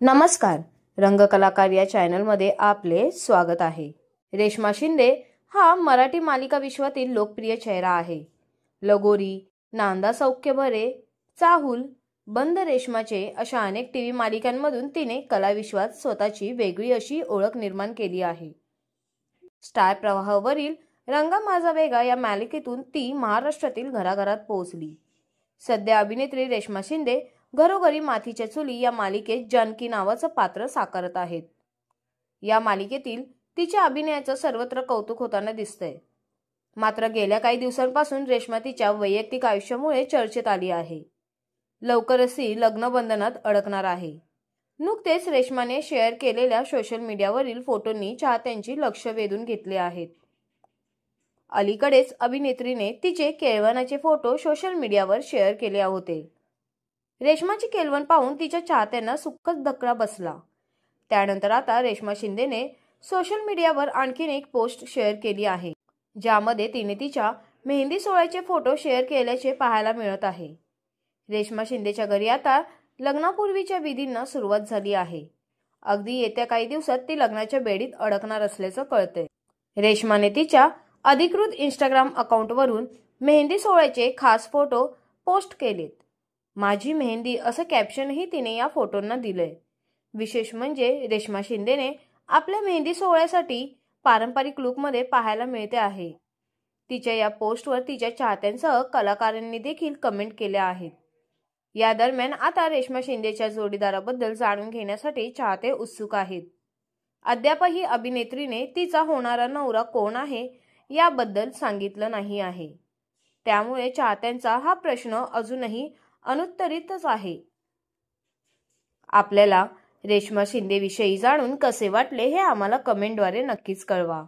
नमस्कार. रंगकलाकार या चॅनलमध्ये आपले स्वागत आहे. रेश्मा शिंदे हा मराठी मालिका विश्वातील लोकप्रिय चेहरा आहे. लगोरी, नांदा सौख्य बरे, चाहूल, बंद रेशमाचे अशा अनेक टीव्ही मालिकांमधून तिने कलाविश्वात स्वतःची वेगळी अशी ओळख निर्माण केली आहे. स्टार प्रवाहावरील रंगा माझा वेगा या मालिकेतून ती महाराष्ट्रातील घराघरात पोहोचली. सध्या अभिनेत्री रेश्मा शिंदे घरोघरी मातीच्या चुली या मालिकेत जानकी नावाचं पात्र साकारत आहेत. या मालिकेतील तिच्या अभिनयाचं सर्वत्र कौतुक होताना दिसतंय. मात्र गेल्या काही दिवसांपासून रेश्मा तिच्या वैयक्तिक आयुष्यामुळे चर्चेत आली आहे. लवकरच ती लग्नबंधनात अडकणार आहे. नुकतेच रेश्माने शेअर केलेल्या सोशल मीडियावरील फोटोंनी चाहत्यांची लक्ष वेधून घेतले आहेत. अलीकडेच अभिनेत्रीने तिचे केळवणाचे फोटो सोशल मीडियावर शेअर केले होते. रेश्माची केळवण पाहून तिच्या चाहत्यांना सुखद धक्का बसला. त्यानंतर आता रेश्मा शिंदेने सोशल मीडियावर आणखीन एक पोस्ट शेअर केली आहे, ज्यामध्ये तिने तिच्या मेहंदी सोहळ्याचे फोटो शेअर केल्याचे पाहायला मिळत आहे. रेश्मा शिंदेच्या घरी आता लग्नापूर्वीच्या विधींना सुरुवात झाली आहे. अगदी येत्या काही दिवसात ती लग्नाच्या बेडीत अडकणार असल्याचं कळतंय. रेश्माने तिच्या अधिकृत इंस्टाग्राम अकाउंटवरून मेहंदी सोहळ्याचे खास फोटो पोस्ट केलेत. माझी मेहंदी असं कॅप्शनही तिने या फोटोंना दिलंय. विशेष म्हणजे रेश्मा शिंदेने आपल्या मेहंदी सोहळ्यासाठी पारंपरिक लुकमध्ये पाहायला मिळते आहे. तिच्या या पोस्टवर तिच्या चाहत्यांसह कलाकारांनी देखील कमेंट केल्या आहेत. या दरम्यान आता रेश्मा शिंदेच्या जोडीदाराबद्दल जाणून घेण्यासाठी चाहते उत्सुक आहेत. अद्यापही अभिनेत्रीने तिचा होणारा नवरा कोण आहे याबद्दल सांगितलं नाही आहे. त्यामुळे चाहत्यांचा हा प्रश्न अजूनही अनुत्तरितच आहे. आपल्याला रेश्मा शिंदे विषयी जाणून कसे वाटले हे आम्हाला कमेंटद्वारे नक्कीच कळवा.